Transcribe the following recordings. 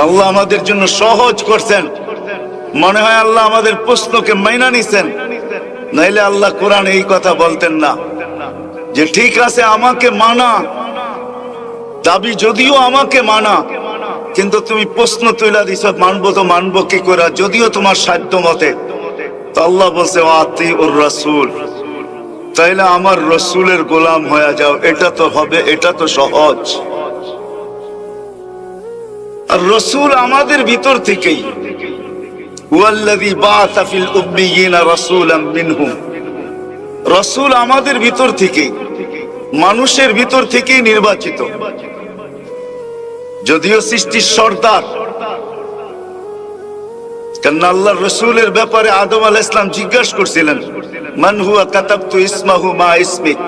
আল্লাহ আমাদের জন্য সহজ করছেন। মনে হয় আল্লাহ আমাদের প্রশ্নকে মাইনা নিছেন, নাইলে আল্লাহ কোরআনে এই কথা বলতেন না যে ঠিক আছে আমাকে মানা, দাবি যদিও আমাকে মানা, কিন্তু তুমি প্রশ্ন তুইলা দিছ মানবো তো মানবো কি করে, যদিও তোমার সাধ্য মতে। তো আল্লাহ বলছে আতিউর রাসূল, তাইলে আমার রসুলের গোলাম হয়ে যাও। এটা তো হবে, এটা তো সহজ। আর রসুল আমাদের ভিতর থেকেই, হুয়াল্লাযী বাআসা ফিল উম্মিয়িনা রাসূলাম মিনহুম, রসুল আমাদের ভিতর থেকেই, মানুষের ভিতর থেকেই নির্বাচিত। যদিও সৃষ্টির সর্দার, কারণ আল্লাহর রসুলের ব্যাপারে আদম আলাইহিস সালাম জিজ্ঞাসা করছিলেন, মান হুয়া কাতাবতু ইসমাহু মা ইসমিক।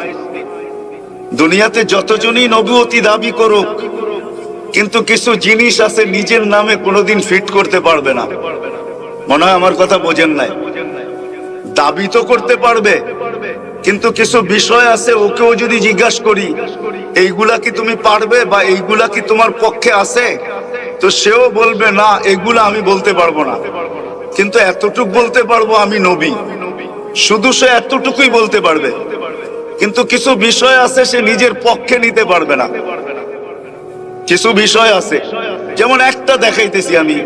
দুনিয়াতে যতজনই নবুয়তি দাবি করুক, কিন্তু কিছু জিনিস আছে নিজের নামে কোনোদিন ফিট করতে পারবে না। মনে হয় আমার কথা বোঝেন নাই। দাবি তো করতে পারবে, কিন্তু কিছু বিষয় আছে, ওকেও যদি জিজ্ঞাসা করি এইগুলা কি তুমি পারবে বা এইগুলা কি তোমার পক্ষে আছে, তো সেও বলবে না, এগুলা আমি বলতে পারবো না, কিন্তু এতটুকু বলতে পারবো আমি নবী। শুধু সে এতটুকুই বলতে পারবে, কিন্তু কিছু বিষয় আছে সে নিজের পক্ষে নিতে পারবে না। কিছু বিষয় আছে, যেমন একটা দেখাইতেছি আমি,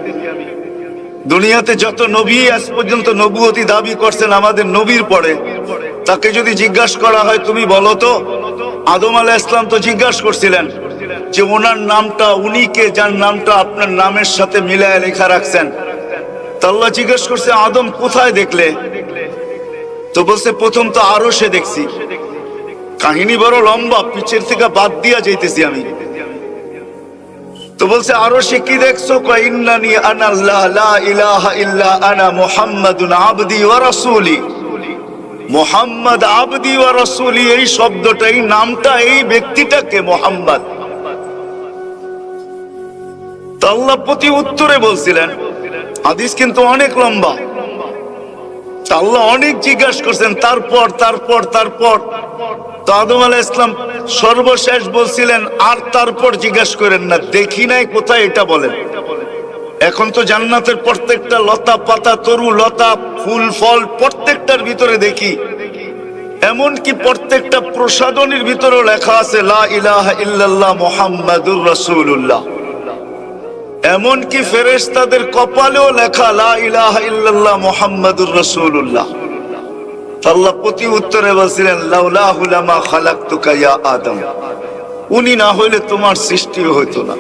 দুনিয়াতে যত নবী আজ পর্যন্ত নবুয়তি দাবি করছেন আমাদের নবীর পরে, তাকে যদি জিজ্ঞাসা করা হয় তুমি বলো তো, আদম আলাইহিস সালাম তো জিজ্ঞাসা করছিলেন যে ওনার নামটা, উনি কে যার নামটা আপনার নামের সাথে মিলায় লেখা রাখছেন। তা আল্লাহ জিজ্ঞাসা করছে আদম কোথায় দেখলে? তো বলছে প্রথম তো আরশে দেখছি। কাহিনী বড় লম্বা, পিছের থেকে বাদ দিয়া যাইতেছি আমি। তো বলছে আরশে কি দেখছো? কয় ইন্নানি আনাল্লাহ লা ইলাহা ইল্লা আনা মুহাম্মাদুন আবদি ওয়া রাসূলি। মুহাম্মদ আবদি ওয়া রাসূলি, এই শব্দটাই, নামটা, এই ব্যক্তিটাকে মুহাম্মদ। তো আল্লাহ প্রতি উত্তরে বলছিলেন, হাদিস কিন্তু অনেক লম্বা, আল্লাহ অনেক জিজ্ঞাসা করছেন, তারপর তারপর তারপর তো আদম আলাইহিস সালাম সর্বশেষ বলছিলেন আর তারপর জিজ্ঞাসা করেন না, দেখি নাই কোথায় এটা বলেন। এখন তো জান্নাতের প্রত্যেকটা লতা পাতা, তরু লতা, ফুল ফল, প্রত্যেকটার ভিতরে দেখি, এমনকি প্রত্যেকটা প্রসাদনীর ভিতরেও লেখা আছে লা ইলাহা ইল্লাল্লাহ মুহাম্মাদুর রাসূলুল্লাহ। এমনকি ফেরেশতাদের কপালেও লেখা লা ইলাহা ইল্লাল্লাহ মুহাম্মাদুর রাসূলুল্লাহ। আল্লাহ প্রতি উত্তরে বলছিলেন লাউলাহু লামা খালাকতুকা ইয়া আদম, উনি না হইলে তোমার সৃষ্টি হইতো না।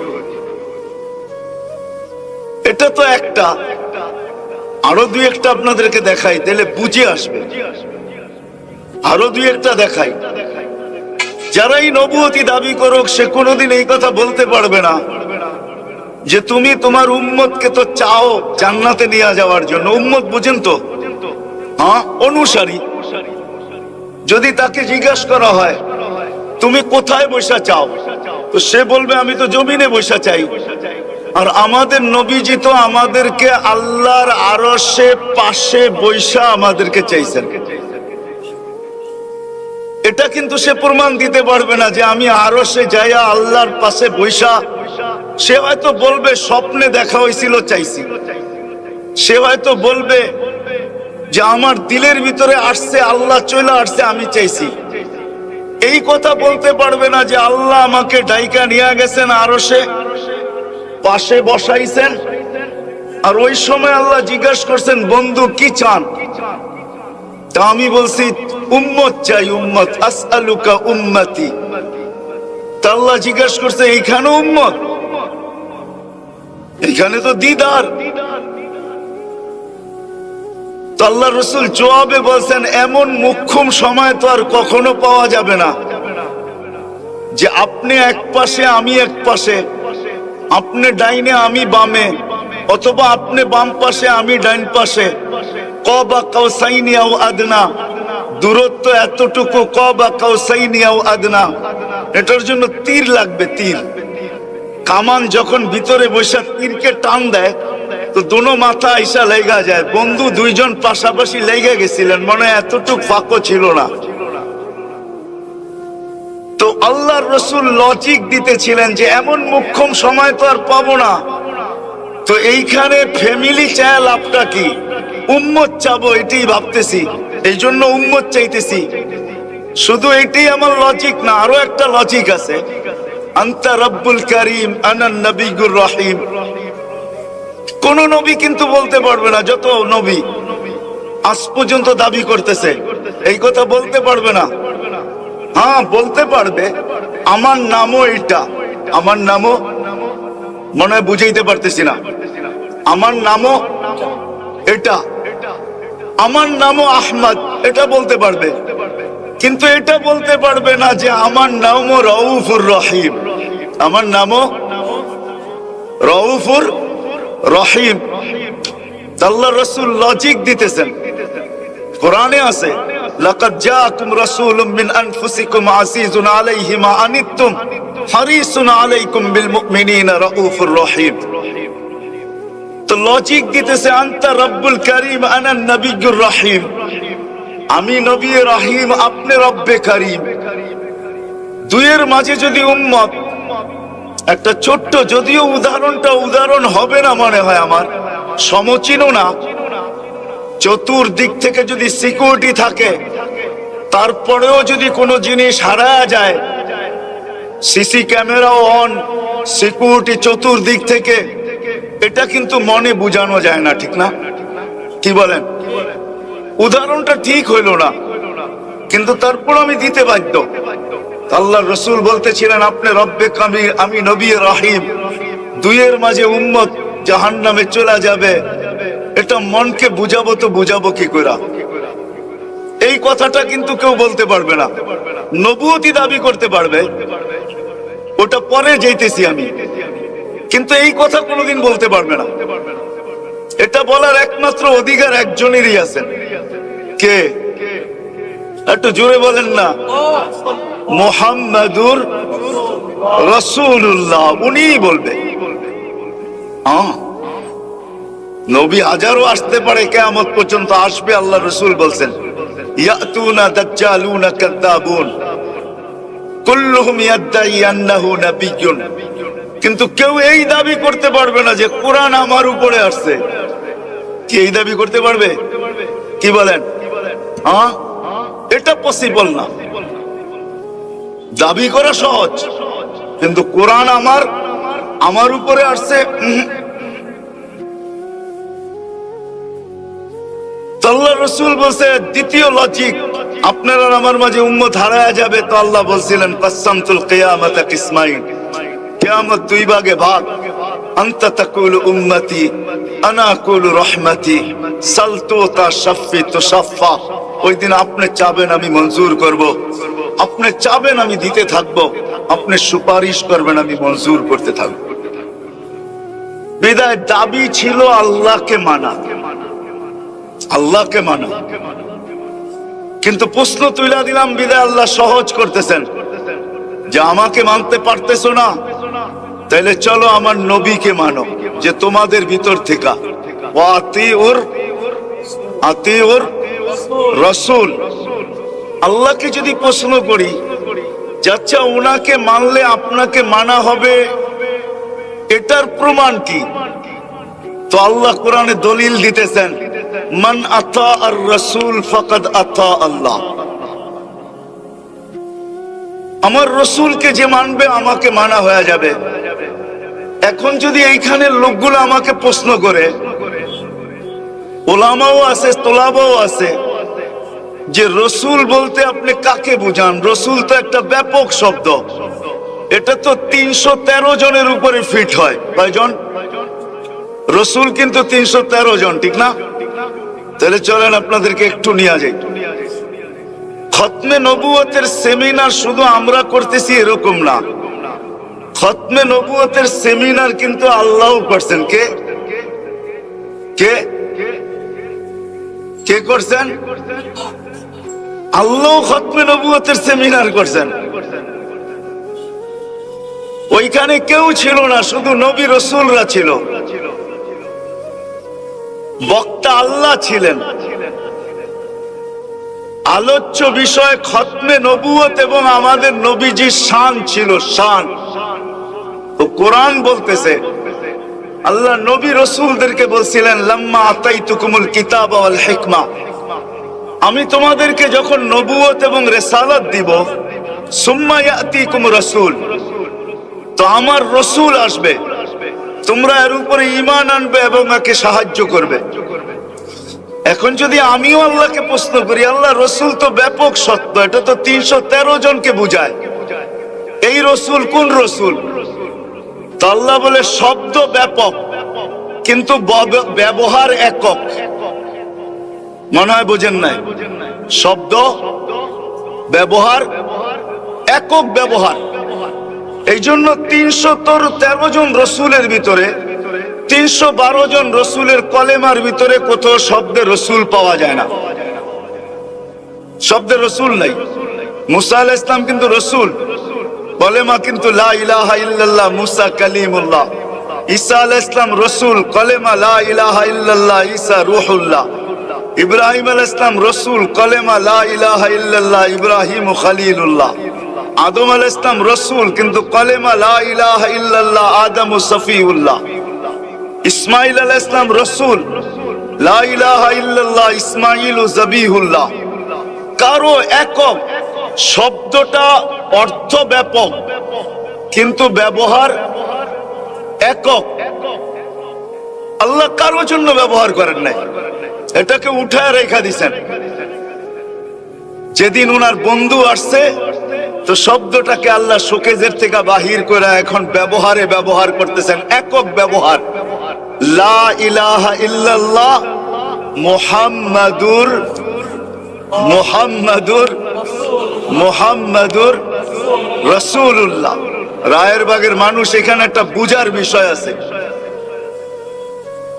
এটা তো একটা, আরো দুই একটা আপনাদেরকে দেখাই, তাহলে বুঝে আসবে। আরো দুই একটা দেখাই। যারাই নবুয়তি দাবি করুক, সে কোনোদিন এই কথা বলতে পারবে না যে তুমি তোমার উম্মতকে তো চাও জান্নাতে নিয়ে যাওয়ার জন্য। উম্মত বুঝেন তো, হ্যাঁ, অনুসারী। যদি তাকে জিজ্ঞাসা করা হয় তুমি কোথায় বসা চাও, তো সে বলবে আমি তো জমিনে বসা চাই। আর আমাদের নবীজি তো আমাদেরকে আল্লাহর আরশে পাশে বৈশা আমাদেরকে চাইছেন। এটা কিন্তু সে প্রমাণ দিতে পারবে না যে আমি আরশে যাইয়া আল্লাহর পাশে বৈশা। সে হয়তো বলবে স্বপ্নে দেখা হয়েছিল চাইছি, সে হয়তো বলবে যে আমার দিলের ভিতরে আসছে, আল্লাহ চলে আসছে, আমি চাইছি। এই কথা বলতে পারবে না যে আল্লাহ আমাকে ডাইকা নিয়ে গেছেন আরশে পাশে বসাইছেন, আর ওই সময় আল্লাহ জিজ্ঞাসা করছেন বন্ধু কি চান? তা আমি বলছি উম্মত চাই, উম্মত, আসআলুকা উম্মতি। তা আল্লাহ জিজ্ঞাসা করছে এইখানে উম্মত, এখানে তো দিদার। তো আল্লাহ রসুল জবাবে বলছেন এমন মুখ্যম সময় তো আর কখনো পাওয়া যাবে না যে আপনি এক পাশে আমি এক পাশে, আপনি ডাইনে আমি বামে, অথবা আপনি বাম পাশে আমি ডাইন পাশে। কবা কাউসাইনি আও আদনা, দূরত্ব এতটুকু, কবা কাউসাইনি আও আদনা। এটার জন্য তীর লাগবে, তীর। কামান যখন ভিতরে বসে তীরকে টান দেয় তো দোনো মাথা আইসা লেগা যায়। বন্ধু দুইজন পাশাপাশি লেগে গেছিলেন, মনে এতটুক ফাঁকও ছিল না। তো আল্লাহর রসুল লজিক দিতেছিলেন যে এমন মুখ্যম সময় তো আর পাবো না তো এইখানে ফ্যামিলি চায় লাভটা কি? উম্মত চাবো, এটাই ভাবতেছি, এই জন্য উম্মত চাইতেছি। শুধু এটাই আমার লজিক না, আরো একটা লজিক আছে। আনতা রব্বুল করিম আনা নবিয়ুর রহিম। কোন নবী কিন্তু বলতে পারবে না, যত নবী আজ পর্যন্ত দাবি করতেছে এই কথা বলতে পারবে না। হ্যাঁ বলতে পারবে আমার নামও এটা, আমার নামও, মনে হয় বুঝাইতে পারতেছি না, আমার নামও এটা, আমার নামও আহমদ, এটা বলতে পারবে। কিন্তু এটা বলতে পারবে না যে আমার নামও রউফুর রহিম, আমার নামও রউফুর রহিম। আল্লাহ রাসূল লজিক দিতেছেন, কোরআনে আছে লাকাদ জাআকুম রাসূলুম মিন আনফুসিকুম আজিজুন আলাইহি মা আনিতুম হারিসুন আলাইকুম বিল মুমিনিনা রাউফুর রহিম। তো লজিক দিতেছে আনতা রব্বুল করিম আনা নবিয়ুর রহিম, আমি নবী রহিম, আপনি রব্বে করিম। দুইয়ের মাঝে যদি উম্মত, একটা ছোট্ট, যদিও উদাহরণটা উদাহরণ হবে না মনে হয় আমার, সমচিনও না, চতুর্দিক থেকে যদি সিকিউরিটি থাকে, তারপরেও যদি কোনো জিনিস হারায় যায়, সিসি ক্যামেরাও অন, সিকিউরিটি চতুর্দিক থেকে, এটা কিন্তু মনে বোঝানো যায় না, ঠিক না? কি বলেন? উদাহরণটা ঠিক হইল না, কিন্তু তারপর আমি দিতে বাধ্য। আল্লাহ রসুল বলতেছিলেন আপনি রব্বে কামি, আমি নবী রহিম। দুইয়ের মাঝে উম্মত জাহান্নামে চলে যাবে, এটা মনকে বুঝাবো তো বুঝাবো কি করে? এই কথাটা কিন্তু কেউ বলতে পারবে না। নবুয়তি দাবি করতে পারবে, ওটা পরে যাইতেছি আমি, কিন্তু এই কথা কোনোদিন বলতে পারবে না। এটা বলার একমাত্র অধিকার একজনেরই আছে। কে? একটু জোরে বলেন না। মুহাম্মাদুর রাসূলুল্লাহ, উনিই বলবে। নবী হাজারো আসতে পারে, কিয়ামত পর্যন্ত আসবে। আল্লাহ রাসূল বলছেন ইয়াতুনা দাজ্জালুনা কাযাবুন কুল্লুহুম ইয়াদঈ আন্নাহু নাবিয়্যুন। কিন্তু কেউ এই দাবি করতে পারবে না যে কোরআন আমার উপরে আসছে। কি এই দাবি করতে পারবে? কি বলেন? এটা পসিবল না। দাবি করা সহজ, কিন্তু কোরআন আমার উপরে আসছে, আল্লাহ রাসূল বলছে। দ্বিতীয় লজিক, আপনারা আমার মাঝে উম্মত হারায়া যাবে, তো আল্লাহ বলছিলেন কাসসামতুল কিয়ামাতা কিসমাইন, কিয়ামত দুই ভাগে ভাগ। আনতা তাকুলু উম্মতি আনা আকুলু রহমতি সালতু তাশফি তুশফা। ওই দিন আপনি চাবেন আমি মঞ্জুর করব, আপনি চাবেন আমি দিতে থাকব, আপনি সুপারিশ করবেন আমি মঞ্জুর করতে থাকব। বিদায় দাবি ছিল আল্লাহকে মানা, আল্লাহকে মানা। কিন্তু প্রশ্ন তুইলা দিলাম বিদায় আল্লাহ সহজ করতেছেন যে আমাকে মানতে পারতেছো না, তাইলে চলো আমার নবীকে মানো, যে তোমাদের ভিতর থেকে আতিউর রাসূল। আল্লাহকে যদি প্রশ্ন করি যাচ্ছা ওনাকে মানলে আপনাকে মানা হবে, এটার প্রমাণ কি? তো আল্লাহ কোরআনে দলিল দিতেছেন মান আতা আর রাসূল ফাকাদ আতা আল্লাহ। আমার রসুলকে যে মানবে আমাকে মানা হয়ে যাবে। এখন যদি এইখানে লোকগুলো আমাকে প্রশ্ন করে, ওলামাও আছে তোলাবাও আছে, যে রসুল বলতে আপনি কাকে বুঝান? রসুল তো একটা ব্যাপক শব্দ, এটা তো 313 জনের উপরে ফিট হয়। কয়জন? রসুল কিন্তু 313 জন, ঠিক না? তাহলে চলেন আপনাদেরকে একটু নিয়ে যাই। খতমে নবুয়তের সেমিনার শুধু আমরা করতেছি এরকম না, খতমে নবুয়তের সেমিনার কিন্তু আল্লাহ করছেন। কে কে কে করছেন? আল্লাহ খতমে নবুয়তের সেমিনার করছেন। ওইখানে কেউ ছিল না, শুধু নবী রাসূলরা ছিল, বক্তা আল্লাহ ছিলেন। আলোচ্য বিষয় খতমে নবুয়ত এবং আমাদের নবীজির শান ছিল, শান। তো কোরআন বলতেছে আল্লাহ নবী রাসূলদেরকে বলছিলেন, লাম্মা আতাইতুকুমুল কিতাব ওয়াল হিকমা, আমি তোমাদেরকে যখন নবুয়ত এবং রিসালাত দিব, সুম্মা ইয়াতিকুম রাসূল, তো আমার রাসূল আসবে, তোমরা এর উপরে ঈমান আনবে এবং একে সাহায্য করবে। এখন যদি আমিও আল্লাহকে প্রশ্ন করি, আল্লাহ রাসূল তো ব্যাপক সত্য, এটা তো 313 জনকে বুঝায়, এই রাসূল কোন রাসূল? তো আল্লাহ বলে শব্দ ব্যাপক কিন্তু ব্যবহার একক। মনে হয় বোঝেন নাই, শব্দ ব্যবহার একক ব্যবহার। এই জন্য 313 জন রসুলের ভিতরে 312 জন রসুলের কলেমার ভিতরে কোথাও শব্দে রসুল পাওয়া যায় না, শব্দে রসুল নাই। মুসা আলাইহিস সালাম কিন্তু রসুল, কলেমা কিন্তু লা ইলাহা ইল্লাল্লাহ, মুসা কালিমুল্লাহ। ঈসা আলাইহিস সালাম রসুল, কলেমা লা ইলাহা ইল্লাল্লাহ, ঈসা রূহুল্লাহ। ইব্রাহিম আলাইহিস সালাম রসুল, কলেমা লা ইলাহা ইল্লাল্লাহ, ইব্রাহিম খলিলুল্লাহ। আদম আলাইহিস সালাম রসুল, কিন্তু কলেমা লা ইলাহা ইল্লাল্লাহ, আদম সফিউল্লাহ। ইসমাঈল আলাইহিস সালাম রসুল, লা ইলাহা ইল্লাল্লাহ, ইসমাঈল যাবিহুল্লাহ। কারো একক, শব্দটা অর্থ ব্যাপক কিন্তু ব্যবহার একক। আল্লাহ কারো জন্য ব্যবহার করেন নাই, এটাকে উঠায় রেখা দিছেন। যেদিন ওনার বন্ধু আসছে, তো শব্দটাকে আল্লাহ শোকেজের থেকে বাহির করে এখন ব্যবহারে ব্যবহার করতেছেন, একক ব্যবহার। লা ইলাহা ইল্লাল্লাহ মুহাম্মাদুর মুহাম্মাদুর মুহাম্মাদুর রাসূলুল্লাহ। রায়ের বাগের মানুষ, এখানে একটা বুঝার বিষয় আছে।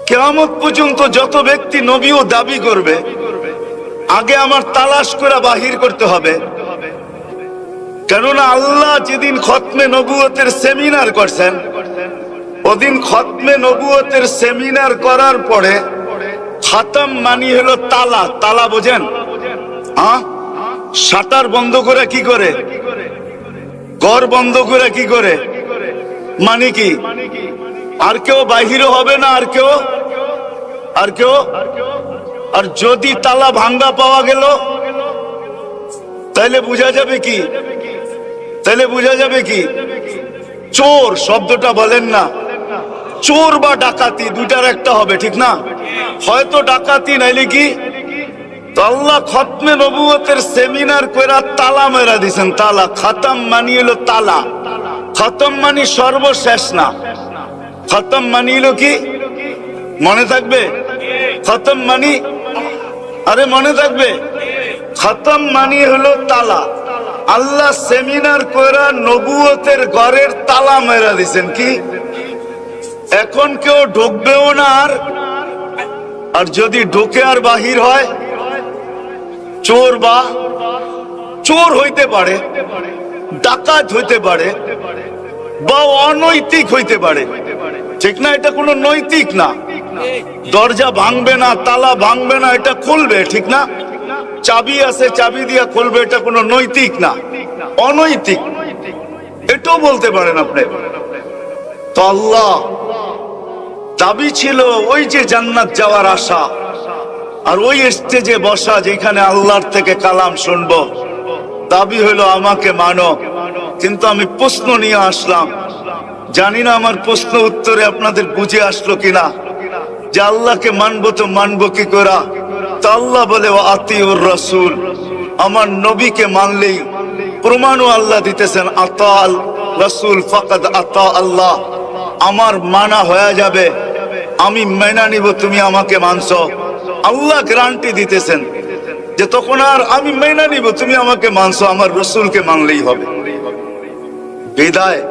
কিয়ামত পর্যন্ত যত ব্যক্তি নবী ও দাবি করবে, আগে আমার তালাশ করে বাহির করতে হবে। কেননা আল্লাহ যেদিন খতমে নবুয়তের সেমিনার করছেন, ওদিন খতমে নবুয়তের সেমিনার করার পরে খাতাম মানি হলো তালা। তালা বোঝেন? শাটার বন্ধ করে কি করে, ঘর বন্ধ করে কি করে, মানে কি আর কেউ বাহিরও হবে না, আর কেউ আর যদি তালা ভাঙ্গা পাওয়া গেল, তাহলে বোঝা যাবে কি, চোর শব্দটা বলেন না, চোর বা ডাকাতি দুইটার একটা হবে, ঠিক না? হয়তো ডাকাতি, নাইলে কি? তো আল্লাহ খতমে নবুয়তের সেমিনার কইরা তালা মেরা দিছেন। তালা, খতম মানি হলো তালা। খতম মানি সর্বশেষ না, খতম মানি হলো কি? মনে থাকবে? খতম মানি, আরে মনে থাকবে, খতম মানি হলো তালা। আল্লাহ সেমিনার কইরা নবুয়তের ঘরের তালা মেরা দিছেন। কি এখন কেউ ঢুকবেও না, আর যদি ঢুকে আর বাহির হয়, চোর হইতে পারে, ডাকাত হইতে পারে, বা অনৈতিক হইতে পারে, ঠিক না? এটা কোনো নৈতিক না। দরজা ভাঙবে না, তালা ভাঙবে না, এটা খুলবে, ঠিক না? চাবি আছে, চাবি দিয়া খুলবে, এটা কোনো নৈতিক না, অনৈতিক, এটাও বলতে পারেন আপনি। তো আল্লাহ দাবি ছিল ওই যে জান্নাত যাওয়ার আশা, আর ওই স্টেজে বসা যেখানে আল্লাহর থেকে কালাম শুনবো। দাবি হলো আমাকে মানো, কিন্তু আমি প্রশ্ন নিয়ে আসলাম। জানি না আমার প্রশ্ন উত্তরে আপনাদের বুঝে আসলো কিনা, যে আল্লাহকে মানবো তো মানবো কি করা? তো আল্লাহ বলে আতিউর রাসূল, আমার নবীকে মানলেই প্রমাণও আল্লাহ দিতেছেন, আতাল রাসূল ফাকাদ আতা আল্লাহ, আমার মানা হয়ে যাবে, আমি মেনে নিব তুমি আমাকে মানছো। আল্লাহ গ্যারান্টি দিতেছেন যে তখন আর আমি মেনে নিব তুমি আমাকে মানছো, আমার রাসূলকে মানলেই হবে। বিদায়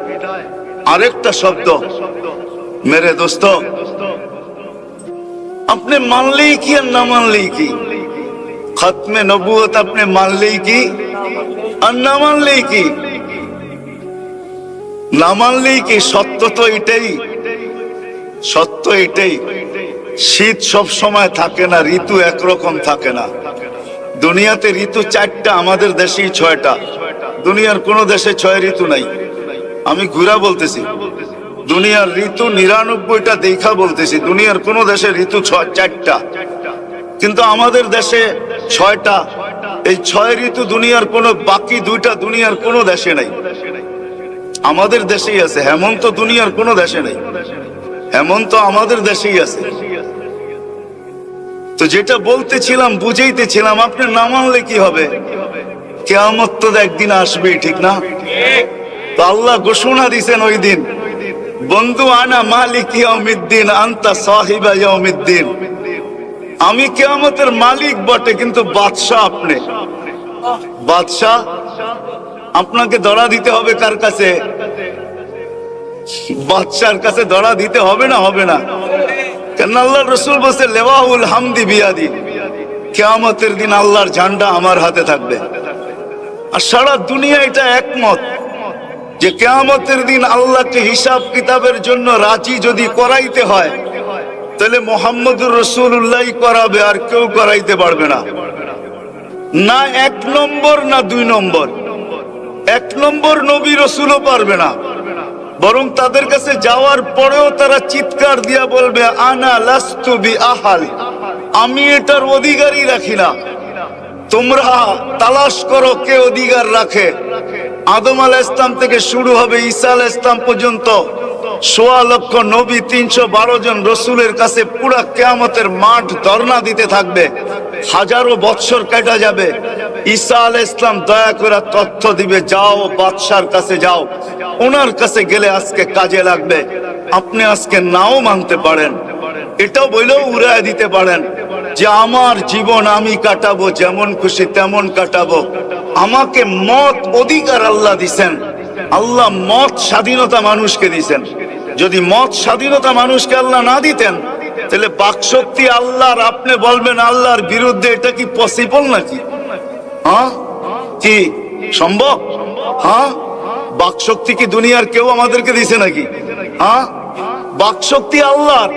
আরেকটা শব্দ, মেরে দোস্ত, আপনি মানলেই কি আর না মানলেই কি? খতমে নবুয়ত আপনি মানলেই কি আর না মানলেই কি? না মানলেই কি? সত্য তো এটাই, সত্য এটাই। শীত সব সময় থাকে না, ঋতু একরকম থাকে না। দুনিয়াতে ঋতু 4টা, আমাদের দেশেই 6টা। দুনিয়ার কোন দেশে 6 ঋতু নাই। আমি ঘুরা বলতেছি, দুনিয়ার ঋতু 99টা দেখা বলতেছি, দুনিয়ার কোন দেশে ঋতু 4টা, কিন্তু আমাদের দেশে 6টা। এই 6 ঋতু দুনিয়ার কোন বাকি 2টা দুনিয়ার কোন দেশে নাই, আমাদের দেশেই আছে। হেমন্ত দুনিয়ার কোন দেশে নেই, হেমন্ত আমাদের দেশেই আছে। তো যেটা বলতেছিলাম, বুঝাইতেছিলাম, আপনি না মানলে কি হবে? কিয়ামত তো একদিন আসবেই, ঠিক না? তো আল্লাহ ঘোষণা দিয়েছেন ওই দিন, বন্ধু আনা মালিক ইয়াউমিদ্দিন আনতা সাহিবা ইয়াউমিদ্দিন। আমি কিয়ামতের মালিক বটে, কিন্তু বাদশা আপনি। বাদশা আপনাকে ধরা দিতে হবে কার কাছে? বাদশার কাছে ধরা দিতে হবে না? হবে না কেন? আল্লাহর রাসূল বলেছে লেওয়াউল হামদি বিয়াদি, কিয়ামতের দিন আল্লাহর ঝান্ডা আমার হাতে থাকবে। আর সারা দুনিয়া এটা একমত যে কিয়ামতের দিন আল্লাহকে হিসাব কিতাবের জন্য রাজি যদি করাইতে হয়, তাহলে মুহাম্মদুর রাসূলুল্লাহ করাবে, আর কেউ করাইতে পারবে না। না 1 নম্বর না 2 নম্বর, 1 নম্বর নবী রাসূলও পারবে না। বরং তাদের কাছে যাওয়ার পরেও তারা চিৎকার দিয়া বলবে আনা লাস্তু বিআহাল, আমি এটার অধিকারই রাখি না। তোমরা তালাশ করো কে অধিকার রাখে। আদম আলাইহিস সালাম থেকে শুরু হবে ঈসা আলাইহিস সালাম পর্যন্ত 1.25 লক্ষ নবী, 312 জন রসুলের কাছে পুরা কিয়ামতের মাঠ ধর্ণা দিতে থাকবে। হাজারো বৎসর কেটে যাবে। ঈসা আলাইহিস সালাম দয়া করে তথ্য দিবে, যাও বাদশার কাছে যাও, ওনার কাছে গেলে আজকে কাজে লাগবে। আপনি আজকে নাও মানতে পারেন, এটাও বলেও উড়ায় দিতে পারেন যে আমার জীবন আমি কাটাবো, যেমন খুশি তেমন কাটাবো। আমাকে মত অধিকার আল্লাহ দিছেন। আল্লাহ মত স্বাধীনতা মানুষকে দিছেন। যদি মত স্বাধীনতা মানুষকে আল্লাহ না দিতেন, তাহলে বাকশক্তি আল্লাহর, আপনি বলবেন আল্লাহর বিরুদ্ধে, এটা কি পসিবল নাকি? হ্যাঁ, কি সম্ভব? হ্যাঁ, বাকশক্তি কি দুনিয়ার কেউ আমাদেরকে দিছে নাকি? হ্যাঁ, বাকশক্তি আল্লাহর।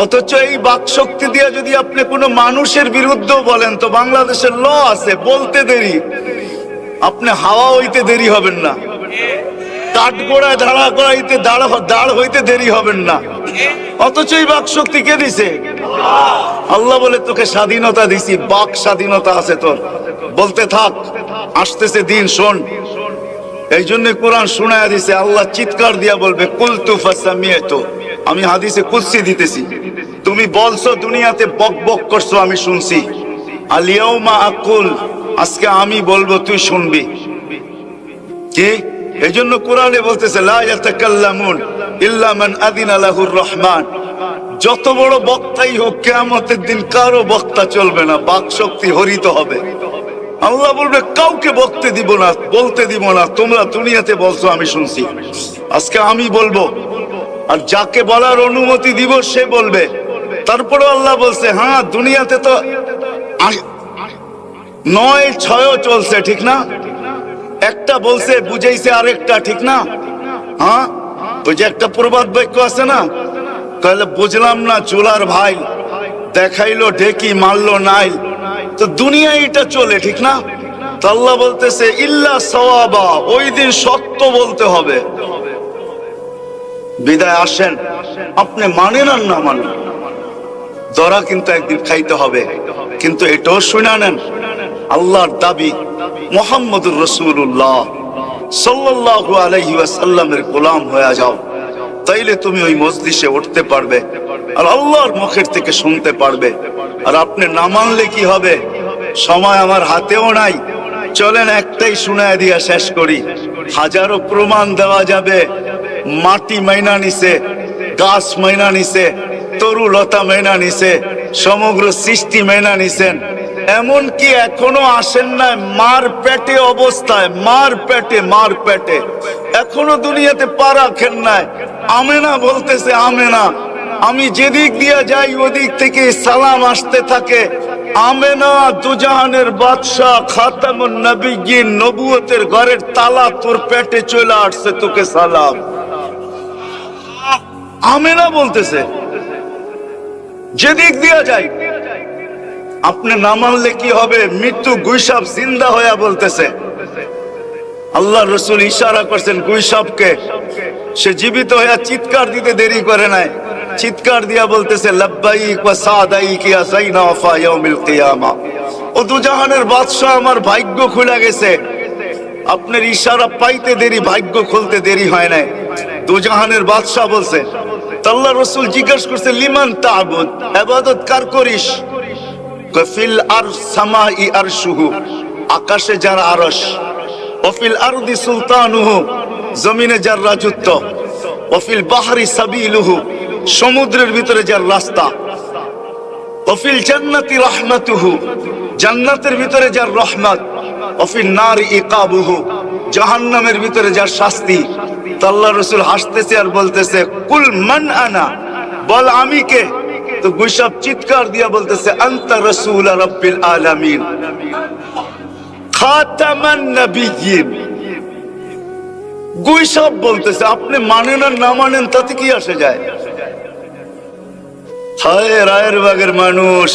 অথচ এই বাকশক্তি দিয়ে যদি আপনি কোনো মানুষের বিরুদ্ধে বলেন, তো বাংলাদেশের ল আছে, বলতে দেরি, আপনি হাওয়া হইতে দেরি হবেন না, কাঠগোড়ায় দাঁড়া করাইতে দাঁড় হইতে দেরি হবেন না। অথচ এই বাকশক্তি কে দিছে? আল্লাহ বলে তোকে স্বাধীনতা দিছি, বাক স্বাধীনতা আছে তোর, বলতে থাক, আসতেছে দিন, শোন। এই জন্য কোরআন শোনায়া দিছে। আল্লাহ চিৎকার দিয়া বলবে কুলতু ফাসামিয়াতু, আমি হাদিসে কুদসি দিতেছি, তুমি বলছো দুনিয়াতে বক বক করছো, আমি শুনছি। আল ইয়াউমা আকুল, আজকে আমি বলবো, তুই শুনবি। কি? এই জন্য কোরআনে বলতেছে লা ইয়াতাকাল্লামুন ইল্লা মান আযিনা লাহুর রহমান। যত বড় বক্তাই হোক, কিয়ামতের দিন কারো বক্তা চলবে না, বাকশক্তি হরিত হবে। আল্লাহ বলবে কাউকে বলতে দিব না, বলতে দিব না, তোমরা দুনিয়াতে বলছো আমি শুনছি, আজকে আমি বলবো। আর যাকে বলার অনুমতি দিব সে বলবে। তারপরে আল্লাহ বলছে হ্যাঁ, দুনিয়াতে তো 9-6 চলছে, ঠিক না? একটা বলছে বুঝাইছে আরেকটা, ঠিক না? হ্যাঁ, ওই যে একটা প্রবাদ বাক্য আছে না, তাহলে বুঝলাম না চুলার ভাই, দেখাইলো ঢেকি মারলো নাই। তো দুনিয়া এটা চলে, ঠিক না? তো আল্লাহ বলতেছে ইল্লা সাওয়াবা, ওই দিন সত্য বলতে হবে। বিদায় আসেন, আপনি মানেন আর না মানেন, ধরা কিন্তু একদিন খাইতে হবে। কিন্তু এটাও শুনে নেন, আল্লাহর দাবি মুহাম্মদুর রাসূলুল্লাহ সাল্লাল্লাহু আলাইহি ওয়াসাল্লামের গোলাম হয়ে যাও, তাইলে তুমি ওই মজলিসে উঠতে পারবে আর আল্লাহর মুখের থেকে শুনতে পারবে। আর আপনি না মানলে কি হবে? সময় আমার হাতেও নাই, চলেন একটাই শুনায় দিয়া শেষ করি। হাজারো প্রমাণ দেওয়া যাবে। মাটি মাইনা নিছে, গাছ মাইনা নিছে, তরু লতা মাইনা নিছে, সমগ্র সৃষ্টি মাইনা নিছেন। এমন কি এখনো আসেন না মার পেটে অবস্থায়, মার পেটে এখনো দুনিয়াতে পা রাখেন নাই। আমেনা বলতেছে আমেনা, আমি যেদিক দিয়ে যাই ওদিক থেকে সালাম আসতে থাকে। আমেনা দুজাহানের বাদশা, খাতামুন নবিয়্যিন, নবুয়তের ঘরের তালা তোর পেটে চলে আসছে, তোকে সালাম। আমেনা বলতেছে যেদিক দিয়ে যাই। আপনি না মানলে কি হবে? মৃত্যু গুইসাব জিন্দা হইয়া বলতেছে আল্লাহ রসুল ইশারা করছেন গুইসাবকে, সে জীবিত হয়ে চিৎকার দিতে দেরি করে নাই, চিৎকার দিয়া বলতেছে লাব্বাইক ওয়া সাদাইক ইয়া যাইনা ওয়া ইয়াউমিল কিয়ামা। ও দুজাহানের বাদশা, আমার ভাগ্য খুলে গেছে। আপনার ইশারা পাইতে দেরি, ভাগ্য খুলতে দেরি হয় নাই। দুজাহানের বাদশা বলছে। আল্লাহ রসুল জিজ্ঞাসা করছে লিমান তা'বুদ, ইবাদত কার করিস? ফিল সামাই আরশুহু, আকাশে যার আরশ, ওফিল আরদি সুলতানুহু, জমিনে যার রাজত্ব, ওফিল বাহরি সাবিলুহু, সমুদ্রের ভিতরে যার রাস্তা, ওফিল জান্নাতি রাহমাতুহু, জান্নাতের ভিতরে যার রহমত, ওফিল নারি ইকাবুহু, জাহান্নামের ভিতরে যার শাস্তি। আল্লাহ রাসূল হাসতেছে আর বলতেছে কুল মান আনা, বল আমি কে? তো গুইসাব চিৎকার দিয়া বলতেছে আনতা রাসূল রাব্বিল আলামিন খাতামান নবিয়্যিন। গুইসাব বলতেছে আপনি মানেন আর না মানেন তাতে কি আসে যায়? হায় রায়ের বাগের মানুষ,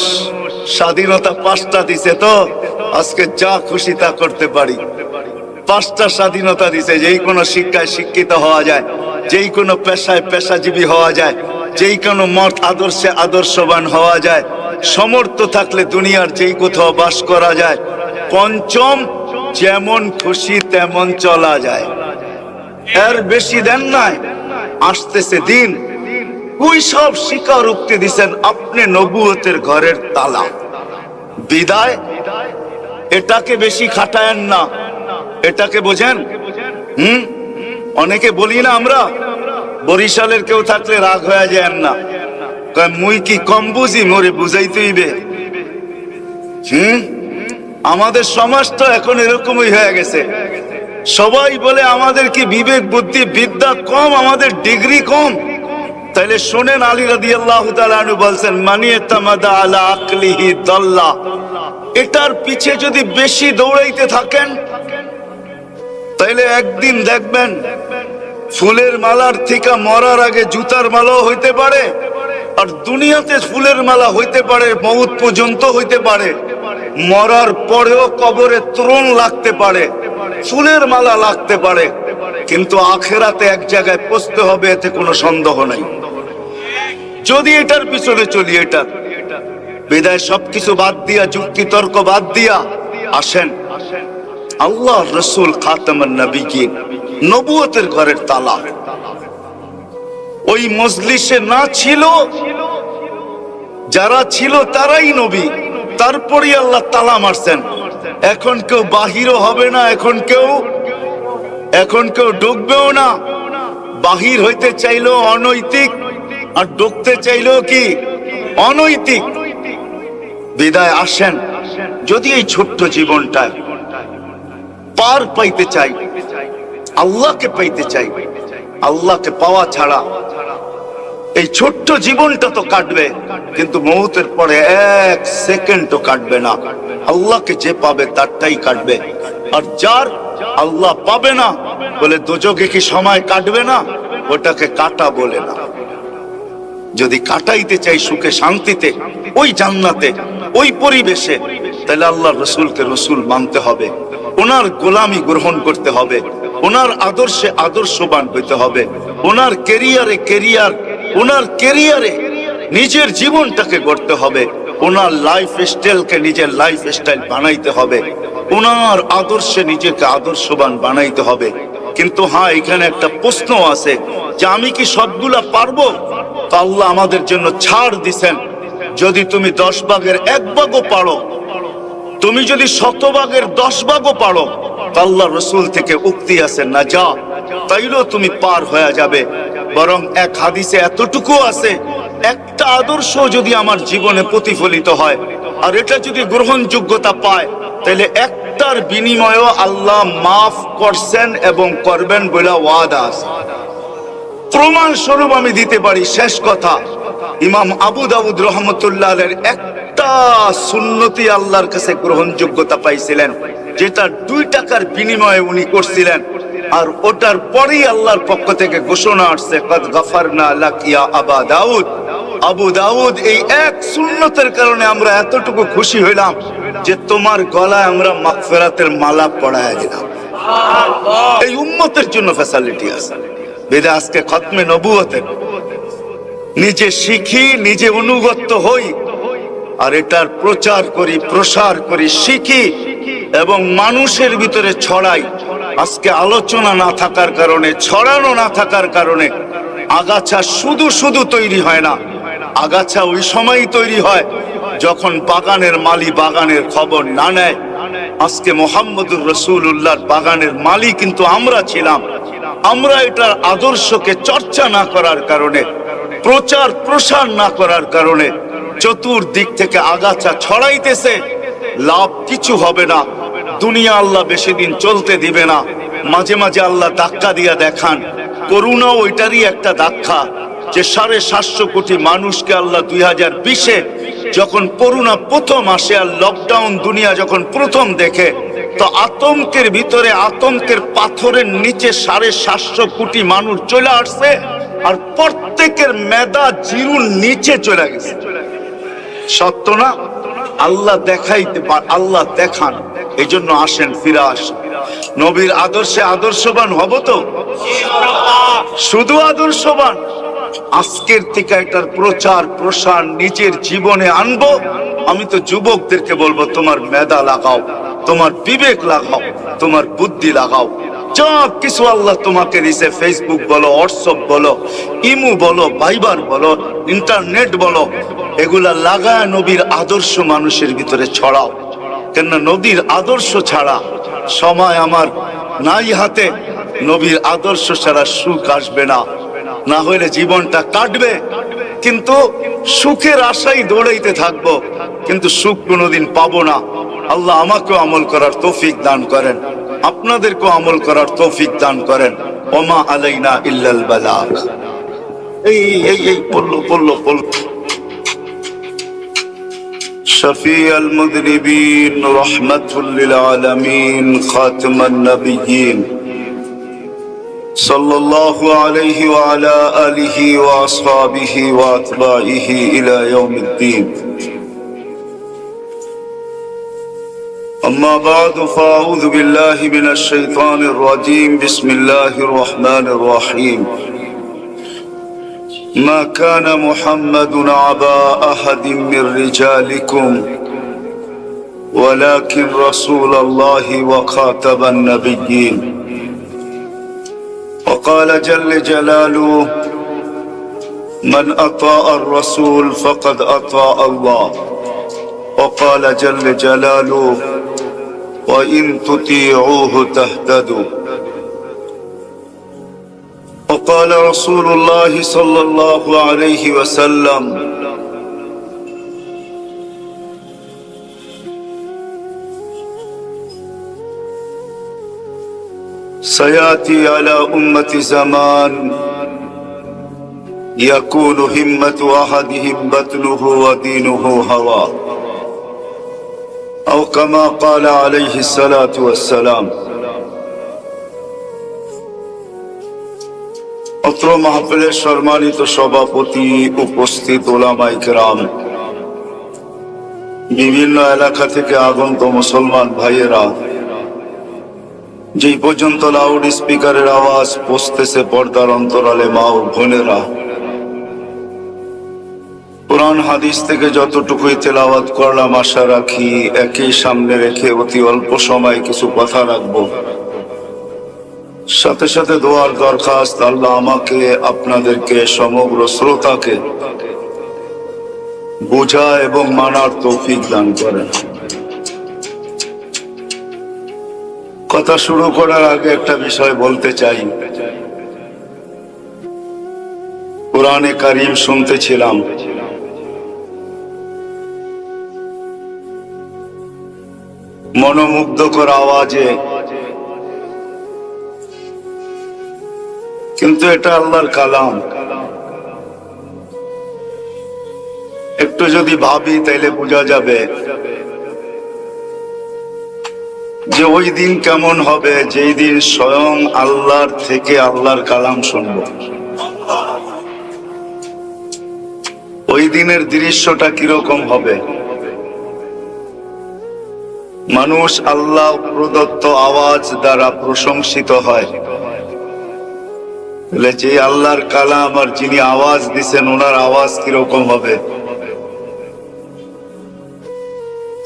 স্বাধীনতা 5টা দিছে, তো আজকে যা খুশি তা করতে পারি। 5টা স্বাধীনতা দিছে, যেই কোনো শিক্ষায় শিক্ষিত হওয়া যায়, যেই কোনো পেশায় পেশাজীবী হওয়া যায়, যেই কোনো মত আদর্শে আদর্শবান হওয়া যায়, সমর্থ থাকলে দুনিয়ার যেই কোথাও বাস করা যায়। 5ম, যেমন খুশি তেমন চলা যায়, এর বেশি দেন নাই। আসতেছে দিন, ওই সব স্বীকারোক্তি দিচ্ছেন আপনি নবুয়তের ঘরের তালা। বিদায়, এটাকে বেশি খাটায়েন না, এটাকে বোঝেন। অনেকে বলি না আমরা, বরিশালের কেউ থাকলে রাগ হয়ে যায় না, মুই কি কম বুঝি, মোরে বুঝাইতে হইবে। আমাদের সমাজটা এখন এরকমই হয়ে গেছে। সবাই বলে আমাদের কি বিবেক বুদ্ধি বিদ্যা কম, আমাদের ডিগ্রি কম। তাইলে শোনেন, আলী রাদিয়াল্লাহু তাআলা আনহু বলছেন মানিয়ে তামাদা আলা আকলিহি দাল্লা। এটার পিছে যদি বেশি দৌড়াইতে থাকেন তাইলে একদিন দেখবেন ফুলের মালার থেকে মরার আগে জুতার মালাও হইতে পারে, আর দুনিয়াতে ফুলের মালা হইতে পারে, মউত পর্যন্ত হইতে পারে, মরার পরেও কবরে ত্রণ লাগতে পারে, ফুলের মালা লাগতে পারে, কিন্তু আখেরাতে এক জায়গায় পৌঁছতে হবে, এতে কোনো সন্দেহ নাই। যদি এটার পিছনে চলি, এটা বিদায় সবকিছু বাদ দিয়া, যুক্তি তর্ক বাদ দিয়া আসেন আল্লাহ রসুল খাতামান নবিয়্যিন, নবুয়তের ঘরের তালা। ওই মজলিসে না ছিল, যারা ছিল তারাই নবী, তারপরে আল্লাহ তালা মারছেন। এখন কেউ বাহিরও হবে না, এখন কেউ ঢুকবেও না। বাহির হইতে চাইলেও অনৈতিক, আর ঢুকতে চাইলেও কি অনৈতিক। বিদায় আসেন, যদি এই ছোট্ট জীবনটায় পার পাইতে চাই, আল্লাহকে পাইতে চাই, আল্লাহকে পাওয়া ছাড়া এই ছোট্ট জীবনটা তো কাটবে, কিন্তু মৌতের পরে 1 সেকেন্ডও কাটবে না। আল্লাহকে যে পাবে তারটাই কাটবে, আর যার আল্লাহ পাবে না বলে দোজখে কি সময় কাটবে না, ওটাকে কাটা বলে না। যদি কাটাইতে চাই সুখে শান্তিতে, ওই জান্নাতে, ওই পরিবেশে, তাহলে আল্লাহ রসুলকে রসুল মানতে হবে, ওনার গোলামি গ্রহণ করতে হবে, ওনার আদর্শে আদর্শবান হইতে হবে, ওনার ক্যারিয়ারে নিজের জীবনটাকে গড়তে হবে, ওনার লাইফ স্টাইলকে নিজের লাইফ স্টাইল বানাইতে হবে, ওনার আদর্শে নিজেকে আদর্শবান বানাইতে হবে। কিন্তু হ্যাঁ, এখানে একটা প্রশ্ন আছে যে আমি কি সবগুলা পারবো? তো আল্লাহ আমাদের জন্য ছাড় দিছেন, যদি তুমি 10 ভাগের 1 ভাগও পারো, তুমি যদি 100 ভাগের 10 ভাগও পারো, আল্লাহ রসুল থেকে উক্তি আছে না যা, তাইলেও তুমি পার হয়ে যাবে। বরং এক হাদিসে এতটুকু আছে, একটা আদর্শ যদি আমার জীবনে প্রতিফলিত হয় আর এটা যদি গ্রহণযোগ্যতা পায়, তাহলে একটার বিনিময়েও আল্লাহ মাফ করছেন এবং করবেন বলে ওয়াদা আছে। প্রমাণ স্বরূপ আমি দিতে পারি। শেষ কথা, ইমাম আবু দাউদ রহমতুল্লাহ আলাইহির একটা সুন্নতি আল্লাহর কাছে গ্রহণযোগ্যতা পাইছিলেন, যেটা 2 টাকার বিনিময়ে উনি করছিলেন, আর ওটার পরেই আল্লাহর পক্ষ থেকে ঘোষণা আসছে কদ গফরনা লাক ইয়া আবা দাউদ। আবু দাউদ, এই এক সুন্নতের কারণে আমরা এতটুকু খুশি হইলাম যে তোমার গলায় আমরা মাগফিরাতের মালা পরায়া দিলাম। এই উম্মতের জন্য ফ্যাসিলিটি আছে। বেদে আজকে খতমে নবুয়তের নিজে শিখি, নিজে অনুগত হই, আর এটার প্রচার করি, প্রসার করি, শিখি এবং মানুষের ভিতরে ছড়াই। আজকে আলোচনা না থাকার কারণে, ছড়ানো না থাকার কারণে আগাছা শুধু শুধু তৈরি হয় না। আগাছা ওই সময়ই তৈরি হয় যখন বাগানের মালি বাগানের খবর না নেয়। আজকে মুহাম্মদুর রাসূলুল্লাহর বাগানের মালি কিন্তু আমরা ছিলাম। আমরা এটার আদর্শকে চর্চা না করার কারণে, প্রচার প্রসার না করার কারণে চতুর্দিক থেকে আগাছা ছড়াইতেছে। লাভ কিছু হবে না। দুনিয়া আল্লাহ বেশি দিন চলতে দিবে না। মাঝে মাঝে আল্লাহ ধাক্কা দিয়া দেখান। করুণা ওইটারই একটা ধাক্কা যে 750 কোটি মানুষকে আল্লাহ 2020-এ যখন করোনা প্রথম আসে আর লকডাউন দুনিয়া যখন প্রথম দেখে, তো আতঙ্কের ভিতরে, আতঙ্কের পাথরের নিচে 750 কোটি মানুষ চলে আসছে, আর প্রত্যেকের মেধা জিরুর নিচে চলে গেছে। সত্য না? আল্লাহ দেখাইতে পার, আল্লাহ দেখান। এই জন্য আসেন, ফিরে আসেন। নবীর আদর্শে আদর্শবান হব তো, শুধু আদর্শবান। আজকের থেকে এটার প্রচার প্রসার নিজের জীবনে আনবো। আমি তো যুবকদেরকে বলবো, তোমার মেধা লাগাও, তোমার বিবেক লাগাও, তোমার বুদ্ধি লাগাও। যা কিছু আল্লাহ তোমাকে দিছে, ফেসবুক বলো, হোয়াটসঅ্যাপ বলো, ইমু বলো, ভাইবার বলো, ইন্টারনেট বলো, এগুলা লাগায় নবীর আদর্শ মানুষের ভিতরে ছড়াও। কেন নবীর আদর্শ ছাড়া সময় আমার নাই হাতে। নবীর আদর্শ ছাড়া সুখ আসবে না, না হলে জীবনটা কাটবে। কিন্তু সুখের আশাই দৌড়াইতে থাকবো, কিন্তু সুখ কোনোদিন পাবো না। আল্লাহ আমাকেও আমল করার তৌফিক দান করেন, আপনাদেরকেও আমল করার তৌফিক দান করেন। ওমা আলাইনা ইল্লাল বালাগ। এই এই এই পড়লো شفيع المذنبين رحمة للعالمين خاتم النبيين صلى الله عليه وعلى آله وأصحابه وأتباعه إلى يوم الدين. أما بعد فأعوذ بالله من الشيطان الرجيم. بسم الله الرحمن الرحيم. ما كان محمد أبا أحد من رجالكم ولكن رسول الله وخاتم النبيين. وقال جل جلاله من أطاع الرسول فقد أطاع الله. وقال جل جلاله وإن تطيعوه تهتدوا. وقال رسول الله صلى الله عليه وسلم سيأتي على أمة زمان يكون همة أحدهم بطنه ودينه هوى أو كما قال عليه الصلاة والسلام. অত্র মাহফিলের সম্মানিত সভাপতি, উপস্থিত ওলামায়ে কেরাম, বিভিন্ন এলাকা থেকে আগত মুসলমান ভাইয়েরা, যেই পর্যন্ত লাউড স্পিকারের আওয়াজ পৌঁছতেছে পর্দার অন্তরালে মা ও বোনেরা, কোরআন হাদিস থেকে যতটুকুই তেলাওয়াত করলাম আশা রাখি একই সামনে রেখে অতি অল্প সময় কিছু কথা রাখবো। সাথে সাথে দোয়ার দরখাস্ত, আল্লাহ আমাকে, আপনাদেরকে, সমগ্র শ্রোতাকে বোঝা এবং মানার তৌফিক দান করেন। কথা শুরু করার আগে একটা বিষয় বলতে চাই। কোরআনে কারীম শুনতেছিলাম, মনোমুগ্ধকর আওয়াজে, কিন্তু এটা আল্লাহর কালাম। একটু যদি ভাবি তাইলে বোঝা যাবে যে ওই দিন কেমন হবে, যেই দিন স্বয়ং আল্লাহর থেকে আল্লাহর কালাম শুনব। ওই দিনের দৃশ্যটা কিরকম হবে। মানুষ আল্লাহ প্রদত্ত আওয়াজ দ্বারা প্রশংসিত হয়। যে আল্লাহর কালাম আর যিনি আওয়াজ দিছেন ওনার আওয়াজ কিরকম হবে।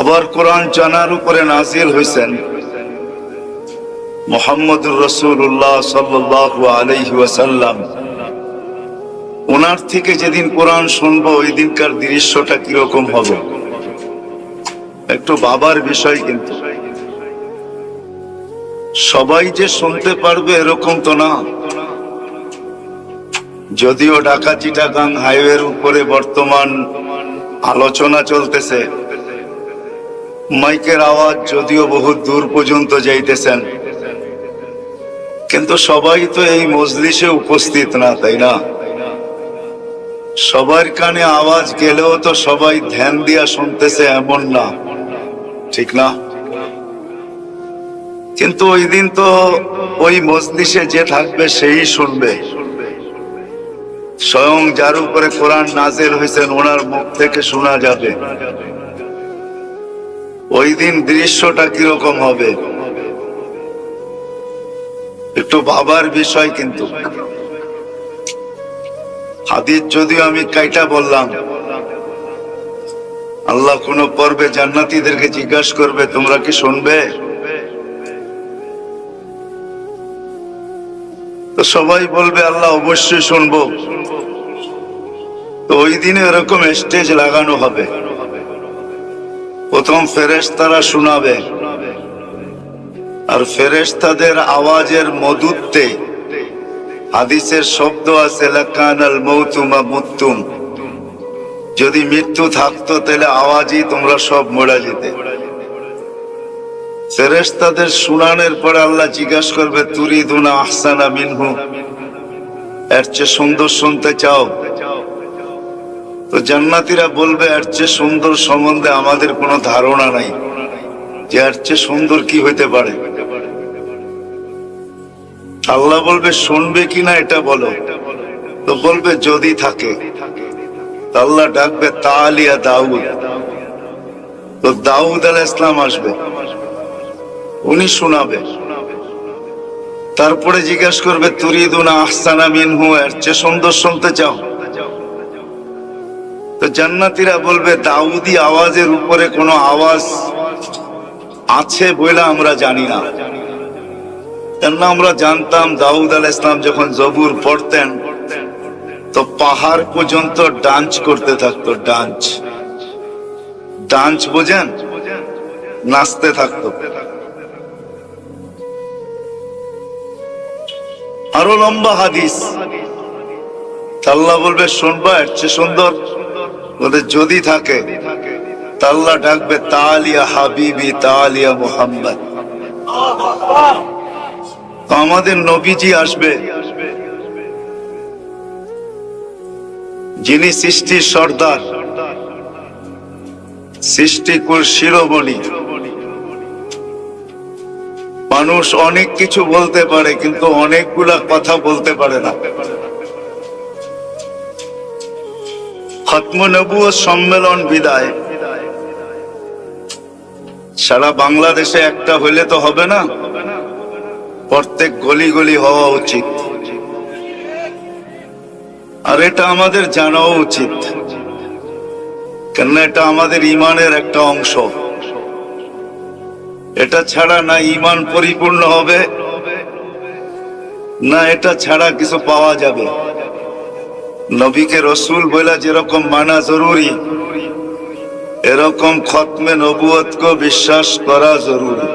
আবার কোরআন জানার উপরে নাজিল হয়েছেন মুহাম্মদুর রাসূলুল্লাহ সাল্লাল্লাহু আলাইহি ওয়াসাল্লাম। ওনার থেকে যেদিন কোরআন শুনবো ওই দিনকার দৃশ্যটা কিরকম হবে, একটু ভাবার বিষয়। কিন্তু সবাই যে শুনতে পারবে এরকম তো না। যদিও ঢাকা চিটাগাং হাইওয়ের উপরে বর্তমান আলোচনা চলতেছে, মাইকের আওয়াজ যদিও বহু দূর পর্যন্ত যাইতেছেন, কিন্তু সবাই তো এই মজলিসে উপস্থিত না, তাই না? সবার কানে আওয়াজ গেলেও তো সবাই ধ্যান দিয়া শুনতেছে এমন না, ঠিক না? কিন্তু ওই দিন তো ওই মজলিসে যে থাকবে সেই শুনবে। স্বয়ং যার উপরে কোরআন নাজিল হয়েছেন ওনার মুখ থেকে শোনা যাবে। ওই দিন দৃশ্যটা কিরকম হবে একটু ভাবার বিষয়। কিন্তু হাদিস যদিও আমি কাইটা বললাম, আল্লাহ কোন পর্বে জান্নাতীদেরকে জিজ্ঞাসা করবে তোমরা কি শুনবে? তো সবাই বলবে আল্লাহ অবশ্যই শুনবো। তো ওই দিনে এরকম স্টেজ লাগানো হবে, প্রথম ফেরেশতারা শোনাবে, আর ফেরেশতাদের আওয়াজের মধুত্বে হাদিসের শব্দ আছে লাকানাল মাউতু মা মুতুম, যদি মৃত্যু থাকতো তাহলে আওয়াজই তোমরা সব মরে যেতে। ফেরেশতাদের শুনানোর পরে আল্লাহ জিজ্ঞাসা করবে তুরিদুনা আহসানা মিনহু, এর চেয়ে সুন্দর শুনতে চাও? তো জান্নাতীরা বলবে এর চেয়ে সুন্দর সম্বন্ধে আমাদের কোনো ধারণা নাই, যে এর চেয়ে সুন্দর কি হইতে পারে। আল্লাহ বলবে শুনবে কিনা এটা বলো। তো বলবে যদি থাকে। আল্লাহ ডাকবে তালিয়া দাউদ, তো দাউদ আলাইহিস সালাম আসবে, উনি শোনাবে। তারপরে জিজ্ঞাসা করবে তুরিদুনা আহসানা মিনহু, এর চেয়ে সুন্দর শুনতে চাও? তো জান্নাতীরা বলবে দাউদি আওয়াজের উপরে কোনো আওয়াজ আছে বলে আমরা জানি না, কেননা আমরা জানতাম দাউদ আলাইহিস সালাম যখন জবুর পড়তেন তো পাহাড় পর্যন্ত ডান্স করতে থাকতো। ডান্স বোঝেন? নাচতে থাকতো। আরো লম্বা হাদিস, আল্লাহ বলবে শুনবা এর চেয়ে সুন্দর? বলে যদি থাকে। আল্লাহ ডাকবে তালিয়া হাবিবি তালিয়া মুহাম্মদ, আমাদের নবীজি আসবে, যিনি সৃষ্টির সর্দার, সৃষ্টিকুল শিরোমণি। মানুষ অনেক কিছু বলতে পারে কিন্তু অনেকগুলা কথা বলতে পারে না। খতম নবুয়ত সম্মেলন বিদায় সারা বাংলাদেশে একটা হইলে তো হবে না, প্রত্যেক গলি গলি হওয়া উচিত। আর এটা আমাদের জানাও উচিত, কেননা এটা আমাদের ইমানের একটা অংশ। এটা ছাড়া না ইমান পরিপূর্ণ হবে, না এটা ছাড়া কিছু পাওয়া যাবে। নবীকে রসুল বলা যেরকম মানা জরুরি, এরকম খতমে নবুয়তকে বিশ্বাস করা জরুরি।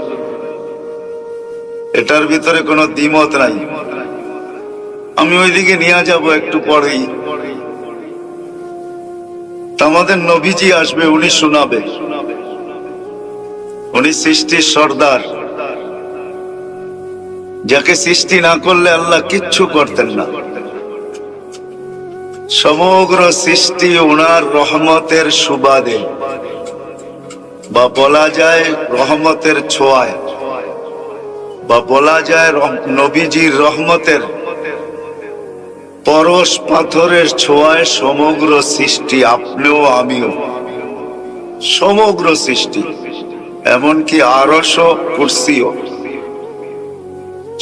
এটার ভিতরে কোনো দ্বিমত নাই। আমি ওইদিকে নিয়ে যাব একটু পরেই। আমাদের নবীজি আসবে, উনি শোনাবে। উনি সৃষ্টির সর্দার, যাকে সৃষ্টি না করলে আল্লাহ কিচ্ছু করতেন না। সমগ্র সৃষ্টি ওনার রহমতের সুবাদে, বা বলা যায় রহমতের ছোঁয়ায়, বা বলা যায় নবীজির রহমতের পরশ পাথরের ছোঁয়ায় সমগ্র সৃষ্টি, আপনিও আমিও, সমগ্র সৃষ্টি। এমনকি আরশ ও কুরসিও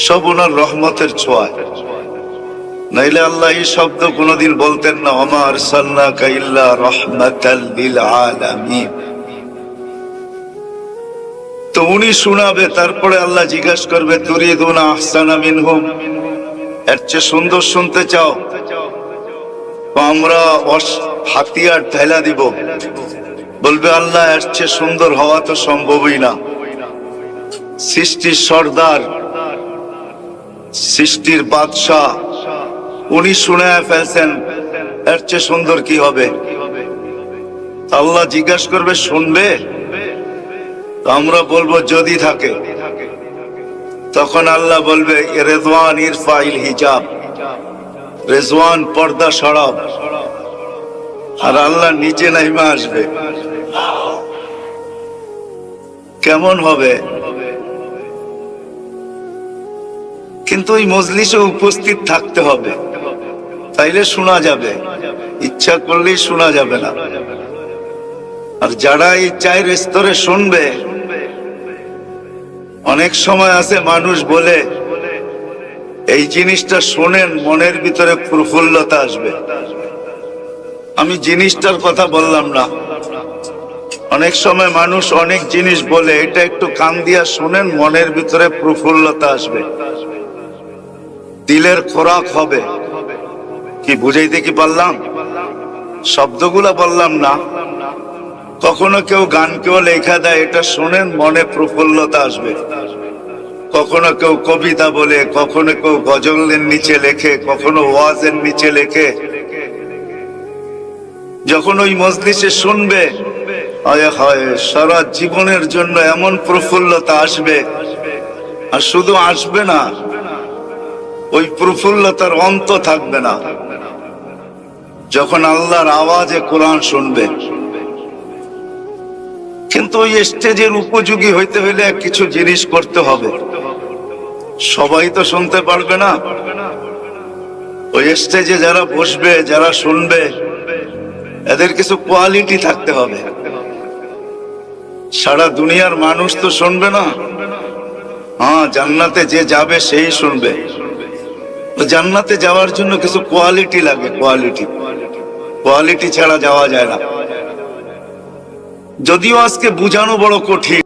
সব ওনার রহমতের ছোঁয়ায়। নাইলে আল্লাহ এই শব্দ কোনোদিন বলতেন না, ওমা আরসালনাকা ইল্লা রাহমাতাল লিল আলামিন। তো উনি শোনাবে, তারপরে আল্লাহ জিজ্ঞাসা করবে তুরিদুনা আহসানা মিনহুম, এর চেয়ে সুন্দর শুনতে চাও? আমরা হাতিয়ার ঢেলা দিব। বলবে আল্লাহ এর চেয়ে সুন্দর হওয়া তো সম্ভবই না। সৃষ্টির সর্দার, সৃষ্টির বাদশাহ, উনি শুনে ফেলছেন, এর চেয়ে সুন্দর কি হবে? আল্লাহ জিজ্ঞাসা করবে শুনবে? আমরা বলবো যদি থাকে। তখন আল্লাহ বলবে রেজওয়ান ইরফাইল হিজাব, রেজওয়ান পর্দা সরাও। আর আল্লাহ নিচে নাইমা আসবে। কেমন হবে? কিন্তু ওই মজলিসে উপস্থিত থাকতে হবে, তাইলে শোনা যাবে। ইচ্ছা করলেই শোনা যাবে না। আর যারা এই চায়ের স্তরে শুনবে, অনেক সময় আছে মানুষ বলে এই জিনিসটা শোনেন, মনের ভিতরে প্রফুল্লতা আসবে। আমি জিনিসটার কথা বললাম না। অনেক সময় মানুষ অনেক জিনিস বলে, এটা একটু কান দিয়া শোনেন, মনের ভিতরে প্রফুল্লতা আসবে, দিলের খোরাক হবে। কি বুঝাইতে কি পারলাম? শব্দগুলা বললাম না। কখনো কেউ গানকেও লেখা দেয়, এটা শোনেন মনে প্রফুল্লতা আসবে। কখনো কেউ কবিতা বলে, কখনো কেউ গজলের নিচে লেখে, কখনো ওয়াজের নিচে লেখে। যখন ওই মজলিসে শুনবে, হায় হায়, সারা জীবনের জন্য এমন প্রফুল্লতা আসবে। আর শুধু আসবে না, ওই প্রফুল্লতার অন্ত থাকবে না। যখন আল্লাহর আওয়াজে কোরআন শুনবে। কিন্তু ওই স্টেজের উপযোগী হইতে হইলে কিছু জিনিস করতে হবে। সবাই তো শুনতে পারবে না। ওই স্টেজে যারা বসবে, যারা শুনবে, এদের কিছু কোয়ালিটি থাকতে হবে। সারা দুনিয়ার মানুষ তো শুনবে না। হ্যাঁ, জান্নাতে যে যাবে সেই শুনবে। জান্নাতে যাওয়ার জন্য কিছু কোয়ালিটি লাগে। কোয়ালিটি ছাড়া যাওয়া যায় না। যদিও আজকে বুঝানো বড় কঠিন।